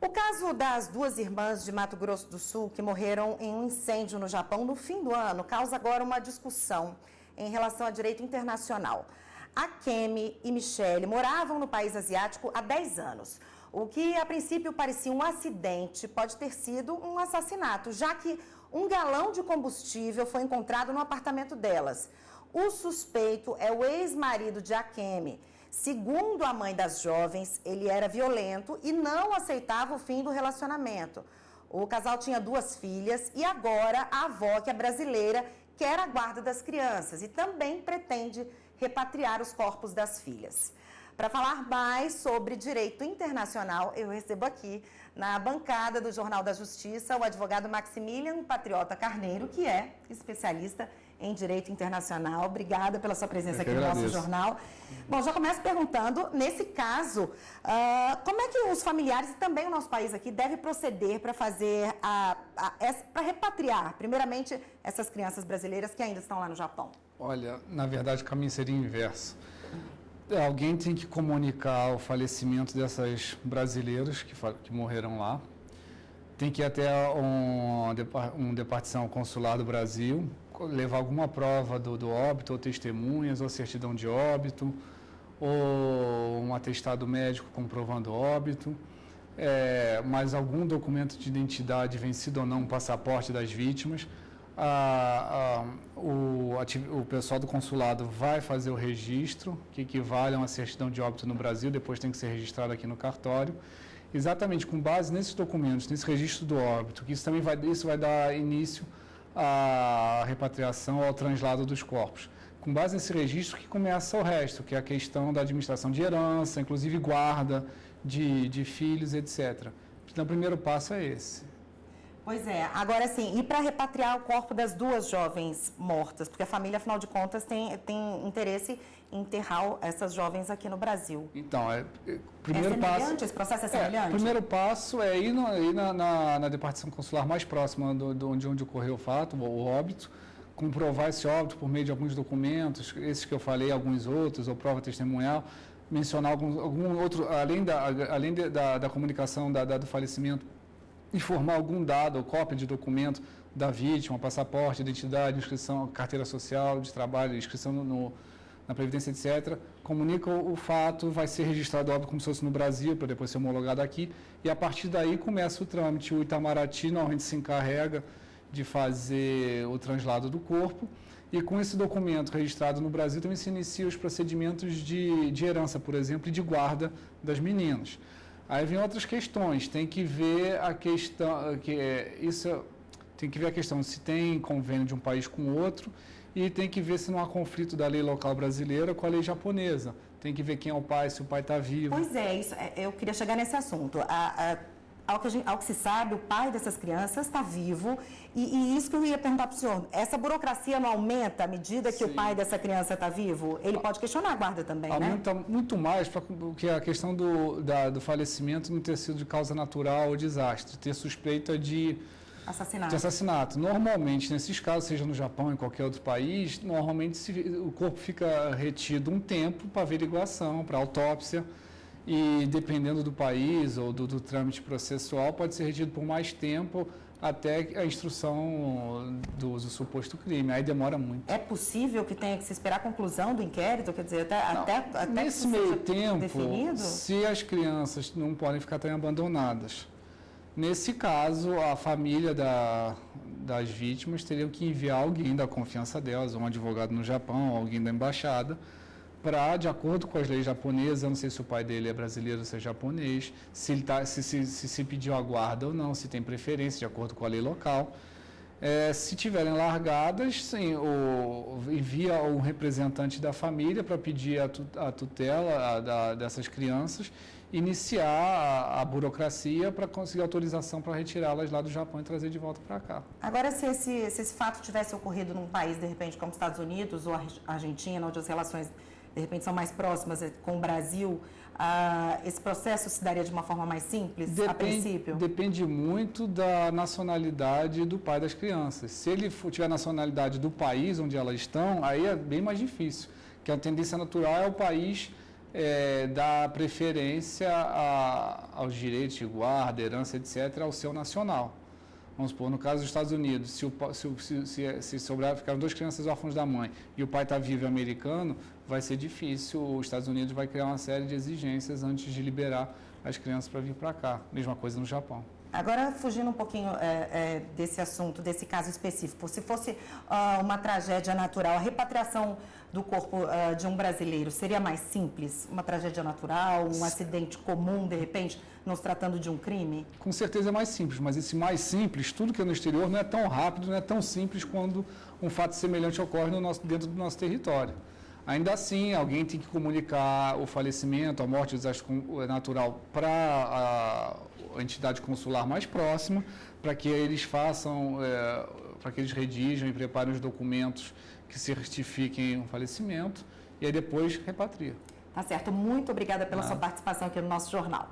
O caso das duas irmãs de Mato Grosso do Sul que morreram em um incêndio no Japão no fim do ano causa agora uma discussão em relação a direito internacional. A Kemi e Michele moravam no país asiático há 10 anos. O que a princípio parecia um acidente pode ter sido um assassinato, já que um galão de combustível foi encontrado no apartamento delas. O suspeito é o ex-marido de Akemi. Segundo a mãe das jovens, ele era violento e não aceitava o fim do relacionamento. O casal tinha 2 filhas e agora a avó, que é brasileira, quer a guarda das crianças e também pretende repatriar os corpos das filhas. Para falar mais sobre direito internacional, eu recebo aqui na bancada do Jornal da Justiça o advogado Maximilian Patriota Carneiro, que é especialista em direito internacional. Obrigada pela sua presença aqui no nosso jornal. Bom, já começo perguntando, nesse caso, como é que os familiares e também o nosso país aqui deve proceder para fazer, para repatriar, primeiramente, essas crianças brasileiras que ainda estão lá no Japão? Olha, na verdade o caminho seria inverso. Alguém tem que comunicar o falecimento dessas brasileiras que morreram lá. Tem que ir até um departição consular do Brasil, levar alguma prova do óbito, ou testemunhas, ou certidão de óbito, ou um atestado médico comprovando óbito, mais algum documento de identidade vencido ou não, um passaporte das vítimas. O pessoal do consulado vai fazer o registro, que equivale a uma certidão de óbito no Brasil, depois tem que ser registrado aqui no cartório. Exatamente com base nesses documentos, nesse registro do óbito, que isso vai dar início à repatriação, ao translado dos corpos. Com base nesse registro que começa o resto, que é a questão da administração de herança, inclusive guarda de filhos, etc. Então, o primeiro passo é esse. Pois é, agora sim, e para repatriar o corpo das 2 jovens mortas? Porque a família, afinal de contas, tem interesse em enterrar essas jovens aqui no Brasil. Então, primeiro passo... Esse processo é semelhante? O primeiro passo é ir na departição consular mais próxima de onde ocorreu o fato, o óbito, comprovar esse óbito por meio de alguns documentos, esses que eu falei, alguns outros, ou prova testemunhal, mencionar algum outro, além da comunicação do falecimento, informar algum dado ou cópia de documento da vítima, passaporte, identidade, inscrição, carteira social, de trabalho, inscrição na Previdência, etc. Comunica o fato, vai ser registrado óbito como se fosse no Brasil, para depois ser homologado aqui, e a partir daí começa o trâmite. O Itamaraty normalmente se encarrega de fazer o translado do corpo, e com esse documento registrado no Brasil também se iniciam os procedimentos de herança, por exemplo, e de guarda das meninas. Aí vem outras questões, tem que ver a questão, tem que ver a questão se tem convênio de um país com outro, e tem que ver se não há conflito da lei local brasileira com a lei japonesa. Tem que ver quem é o pai, se o pai está vivo. Pois é, eu queria chegar nesse assunto. Ao que se sabe, o pai dessas crianças está vivo, e isso que eu ia perguntar para o senhor, essa burocracia não aumenta à medida que o pai dessa criança está vivo? Ele pode questionar a guarda também, aumenta, né? Muito mais, porque a questão do falecimento não ter sido de causa natural ou desastre, ter suspeita de assassinato. Normalmente, nesses casos, seja no Japão ou em qualquer outro país, normalmente o corpo fica retido um tempo para averiguação, para autópsia, e dependendo do país ou do trâmite processual, pode ser retido por mais tempo até a instrução do suposto crime. Aí demora muito. É possível que tenha que se esperar a conclusão do inquérito? Quer dizer, até nesse meio tempo, definido? Se as crianças não podem ficar tão abandonadas. Nesse caso, a família das vítimas teriam que enviar alguém da confiança delas, um advogado no Japão, alguém da embaixada, para, de acordo com as leis japonesas, eu não sei se o pai dele é brasileiro ou se é japonês, se pediu a guarda ou não, se tem preferência, de acordo com a lei local. Se tiverem largadas, sim, envia um representante da família para pedir a tutela dessas crianças, iniciar a burocracia para conseguir autorização para retirá-las lá do Japão e trazer de volta para cá. Agora, se esse fato tivesse ocorrido num país, de repente, como Estados Unidos ou a Argentina, onde as relações, de repente, são mais próximas com o Brasil, esse processo se daria de uma forma mais simples, a princípio? Depende muito da nacionalidade do pai das crianças. Se ele tiver a nacionalidade do país onde elas estão, aí é bem mais difícil, porque a tendência natural é o país dá preferência aos direitos de guarda, herança, etc., ao seu nacional. Vamos supor, no caso dos Estados Unidos, se sobrar, ficaram 2 crianças órfãs da mãe e o pai está vivo e americano, vai ser difícil, os Estados Unidos vai criar uma série de exigências antes de liberar as crianças para vir para cá. Mesma coisa no Japão. Agora, fugindo um pouquinho desse assunto, desse caso específico, se fosse uma tragédia natural, a repatriação do corpo de um brasileiro seria mais simples? Uma tragédia natural, um acidente comum, de repente, não se tratando de um crime? Com certeza é mais simples, mas esse mais simples, tudo que é no exterior, não é tão rápido, não é tão simples quando um fato semelhante ocorre dentro do nosso território. Ainda assim, alguém tem que comunicar o falecimento, a morte, o desastre natural para a entidade consular mais próxima, para que eles façam, para que eles redigam e preparem os documentos que certifiquem o falecimento e aí depois repatria. Tá certo. Muito obrigada pela sua participação aqui no nosso jornal.